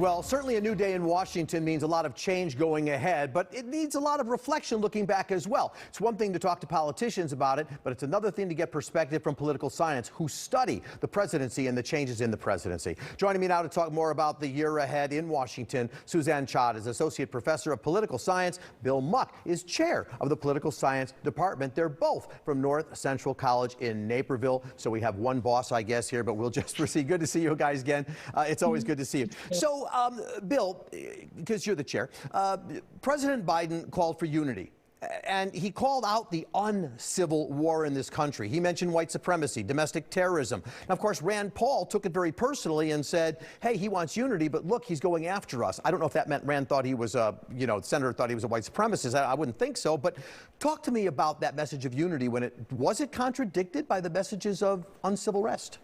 Well, certainly a new day in Washington means a lot of change going ahead, but it needs a lot of reflection looking back as well. It's one thing to talk to politicians about it, but it's another thing to get perspective from political science who study the presidency and the changes in the presidency. Joining me now to talk more about the year ahead in Washington, Suzanne Chad is Associate Professor of Political Science. Bill Muck is Chair of the Political Science Department. They're both from North Central College in Naperville. So we have one boss, I guess, here, but we'll just proceed. Good to see you guys again. It's always good to see you. So, Bill, because you're the chair, President Biden called for unity. And he called out the uncivil war in this country. He mentioned white supremacy, domestic terrorism. Now, of course, Rand Paul took it very personally and said, hey, he wants unity, but look, he's going after us. I don't know if that meant Rand thought he was the senator thought he was a white supremacist. I wouldn't think so. But talk to me about that message of unity was it contradicted by the messages of uncivil rest?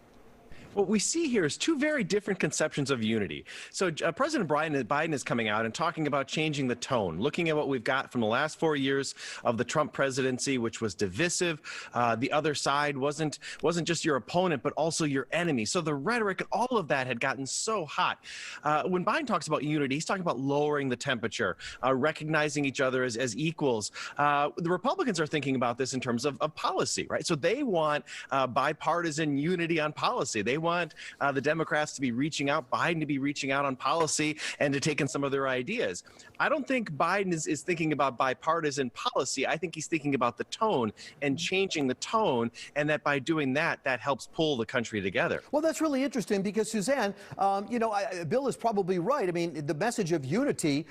What we see here is two very different conceptions of unity. So President Biden is coming out and talking about changing the tone, looking at what we've got from the last 4 years of the Trump presidency, which was divisive. The other side wasn't just your opponent, but also your enemy. So the rhetoric and all of that had gotten so hot. When Biden talks about unity, he's talking about lowering the temperature, recognizing each other as equals. The Republicans are thinking about this in terms of policy, right? So they want bipartisan unity on policy. They want the Democrats to be reaching out, Biden to be reaching out on policy and to take in some of their ideas. I don't think Biden is thinking about bipartisan policy. I think he's thinking about the tone and changing the tone, and that by doing that, that helps pull the country together. Well, that's really interesting because, Suzanne, Bill is probably right. I mean, the message of unity,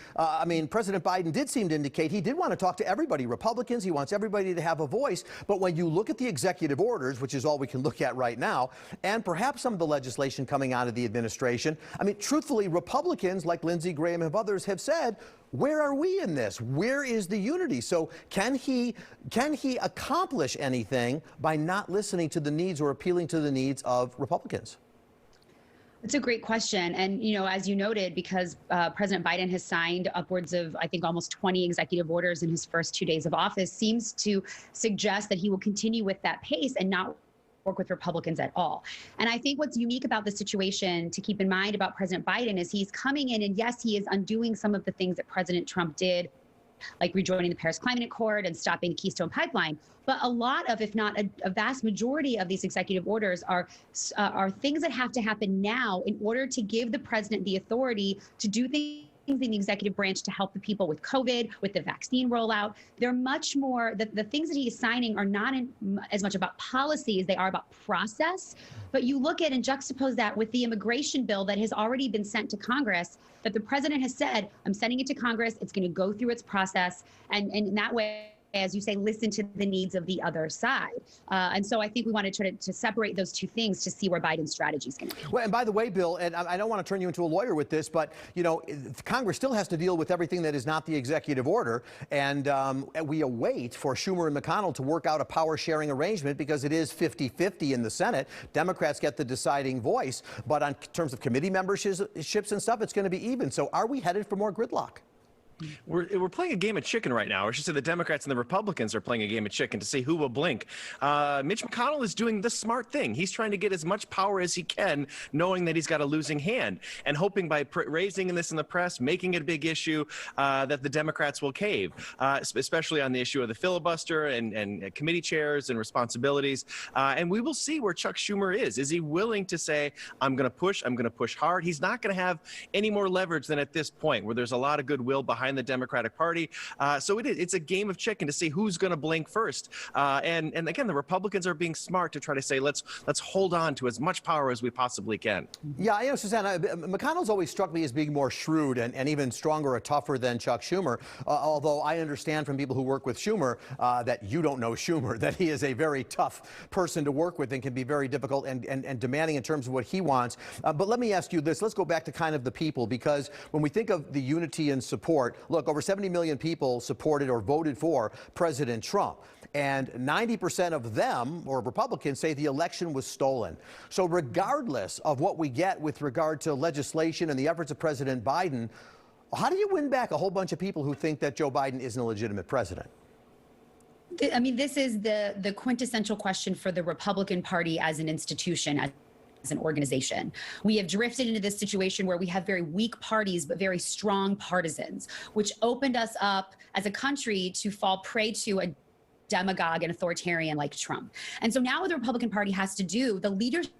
President Biden did seem to indicate he did want to talk to everybody, Republicans. He wants everybody to have a voice. But when you look at the executive orders, which is all we can look at right now, and perhaps some of the legislation coming out of the administration, truthfully, Republicans like Lindsey Graham and others have said, where are we in this? Where is the unity? So can he accomplish anything by not listening to the needs or appealing to the needs of Republicans? It's a great question. And, as you noted, because President Biden has signed upwards of, I think, almost 20 executive orders in his first 2 days of office, seems to suggest that he will continue with that pace and not work with Republicans at all. And I think what's unique about the situation to keep in mind about President Biden is he's coming in, and yes, he is undoing some of the things that President Trump did, like rejoining the Paris Climate Accord and stopping the Keystone Pipeline. But a lot of, if not a vast majority of these executive orders are things that have to happen now in order to give the president the authority to do things in the executive branch to help the people with COVID, with the vaccine rollout. They're much more, the things that he is signing are not as much about policy as they are about process. But you look at and juxtapose that with the immigration bill that has already been sent to Congress, that the president has said, I'm sending it to Congress, it's going to go through its process, and in that way, as you say, listen to the needs of the other side. And so I think we want to try to separate those two things to see where Biden's strategy is going to be. Well, and by the way, Bill, and I don't want to turn you into a lawyer with this, but, Congress still has to deal with everything that is not the executive order. And we await for Schumer and McConnell to work out a power sharing arrangement because it is 50-50 in the Senate. Democrats get the deciding voice. But in terms of committee memberships and stuff, it's going to be even. So are we headed for more gridlock? We're playing a game of chicken right now. Or I should say the Democrats and the Republicans are playing a game of chicken to see who will blink. Mitch McConnell is doing the smart thing. He's trying to get as much power as he can, knowing that he's got a losing hand, and hoping by raising this in the press, making it a big issue, that the Democrats will cave, especially on the issue of the filibuster and committee chairs and responsibilities. And we will see where Chuck Schumer is. Is he willing to say, I'm going to push hard? He's not going to have any more leverage than at this point, where there's a lot of goodwill behind the Democratic Party. So it's a game of chicken to see who's going to blink first. And again, the Republicans are being smart to try to say, let's hold on to as much power as we possibly can. Yeah, Susanna, McConnell's always struck me as being more shrewd and even stronger or tougher than Chuck Schumer. Although I understand from people who work with Schumer that you don't know Schumer, that he is a very tough person to work with and can be very difficult and demanding in terms of what he wants. But let me ask you this. Let's go back to kind of the people, because when we think of the unity and support, look, over 70 million people supported or voted for President Trump. And 90% of them, or Republicans, say the election was stolen. So regardless of what we get with regard to legislation and the efforts of President Biden, how do you win back a whole bunch of people who think that Joe Biden isn't a legitimate president? This is the quintessential question for the Republican Party as an institution, as an organization. We have drifted into this situation where we have very weak parties, but very strong partisans, which opened us up as a country to fall prey to a demagogue and authoritarian like Trump. And so now what the Republican Party has to do, the leadership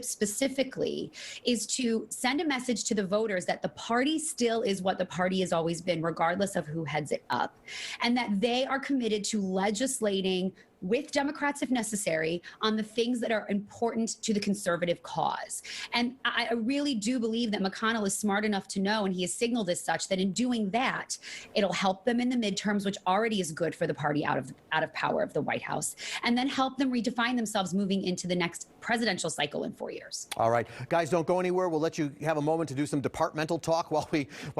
specifically, is to send a message to the voters that the party still is what the party has always been, regardless of who heads it up, and that they are committed to legislating with Democrats, if necessary, on the things that are important to the conservative cause. And I really do believe that McConnell is smart enough to know, and he has signaled as such, that in doing that, it'll help them in the midterms, which already is good for the party out of power of the White House, and then help them redefine themselves moving into the next presidential cycle in 4 years. All right, guys, don't go anywhere. We'll let you have a moment to do some departmental talk while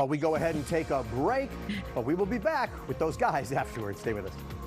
we go ahead and take a break. But we will be back with those guys afterwards. Stay with us.